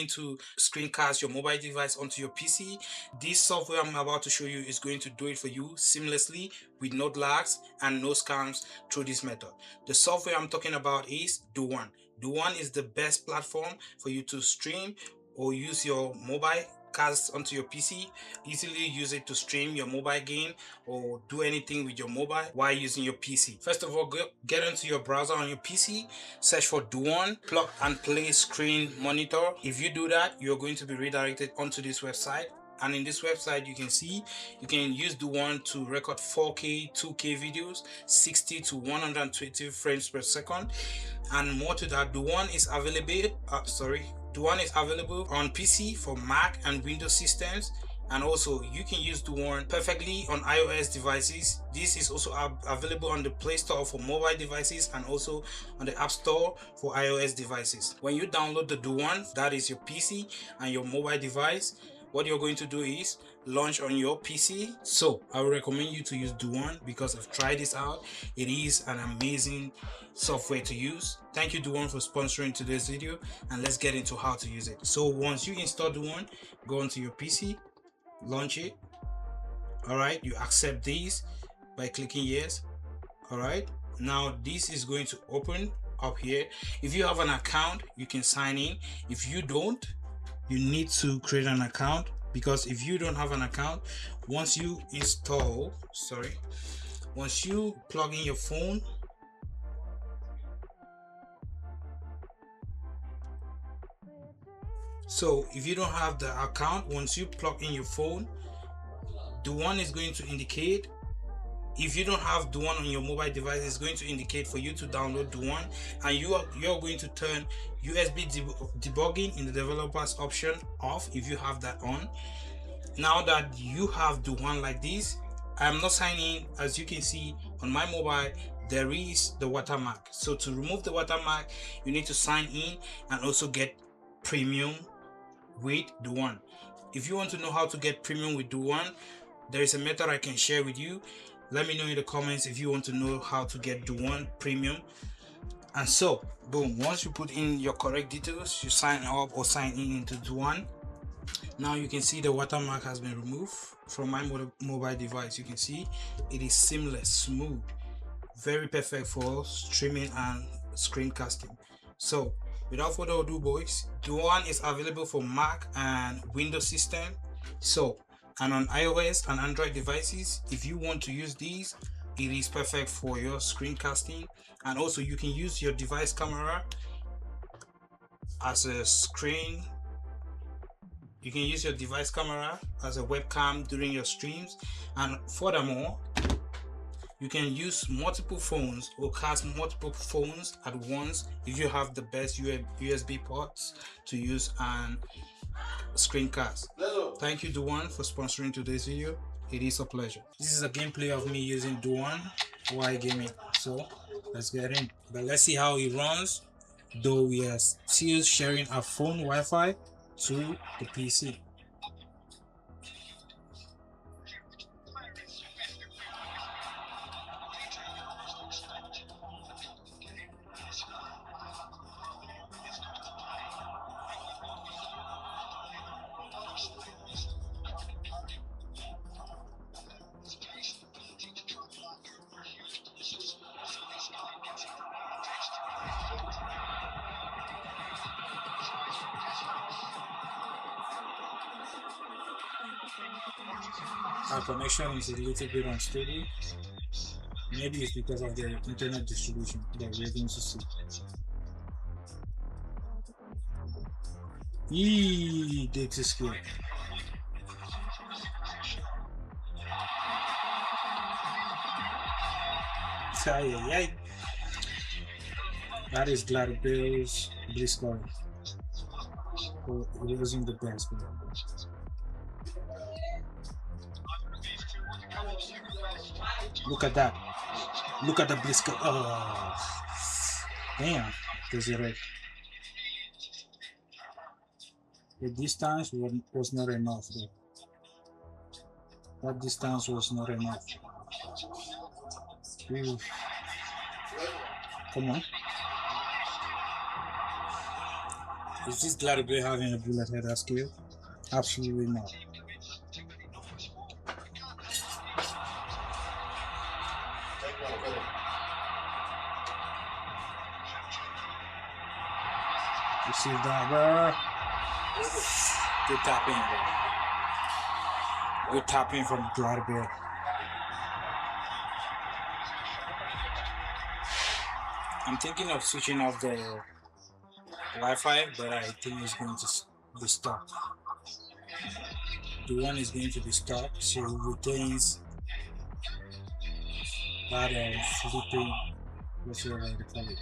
going to screencast your mobile device onto your PC, this software I'm about to show you is going to do it for you seamlessly with no lags and no scams through this method. The software I'm talking about is Do1. Do1 is the best platform for you to stream or use your mobile cast onto your PC. Easily use it to stream your mobile game or do anything with your mobile while using your PC. First of all, get into your browser on your PC, search for Do1, plug and play screen monitor. If you do that, you're going to be redirected onto this website. And in this website, you can see you can use Do1 to record 4K, 2K videos, 60 to 120 frames per second, and more to that. Do1 is available. Do1 is available on PC for Mac and Windows systems, and also you can use Do1 perfectly on iOS devices. This is also available on the Play Store for mobile devices and also on the App Store for iOS devices. When you download the Do1, that is your PC and your mobile device, what you're going to do is launch on your PC. So I would recommend you to use Do1 because I've tried this out. It is an amazing software to use. Thank you Do1 for sponsoring today's video, and let's get into how to use it. So once you install Do1, go onto your PC, launch it. All right, you accept these by clicking yes. All right, now this is going to open up here. If you have an account, you can sign in. If you don't, you need to create an account, because if you don't have an account, once you plug in your phone, so if you don't have the account, once you plug in your phone, Do1 is going to indicate. If you don't have Do1 on your mobile device, it's going to indicate for you to download Do1, and you're going to turn USB debugging in the developers option off if you have that on. Now that you have Do1 like this, I'm not signing in. As you can see on my mobile, there is the watermark. So to remove the watermark, you need to sign in and also get premium with Do1. If you want to know how to get premium with Do1, there is a method I can share with you. Let me know in the comments if you want to know how to get Do1 premium. And so boom, once you put in your correct details, you sign up or sign in into Do1. Now you can see the watermark has been removed from my mobile device. You can see it is seamless, smooth, very perfect for streaming and screencasting. So without further ado, boys, Do1 is available for Mac and Windows system. So, and on iOS and Android devices, if you want to use these, it is perfect for your screencasting. And also you can use your device camera as a screen. You can use your device camera as a webcam during your streams, and furthermore, you can use multiple phones or cast multiple phones at once if you have the best USB ports to use and screencast. Thank you Do1 for sponsoring today's video. It is a pleasure. This is a gameplay of me using Do1 while gaming. So let's get in. But let's see how it runs, though we are still sharing our phone Wi-Fi to the PC. Our connection is a little bit unstable. Maybe it's because of the internet distribution that we're going to see. Eee, data skill. That is Gladbill's Blizzcon. It wasn't the best. Look at that. Look at the Blizzcon. Oh, damn. Does it right? The distance was not enough. Though. That distance was not enough. Ooh. Come on. Is this Glad Bear having a bullet header skill? Absolutely not. You see that, bro? Good tapping, bro. Good tapping from Glad Bear. I'm thinking of switching off the Wi-Fi, but I think it's going to be stopped. The one is going to be stopped, so it retains that flipping, whatsoever they call it.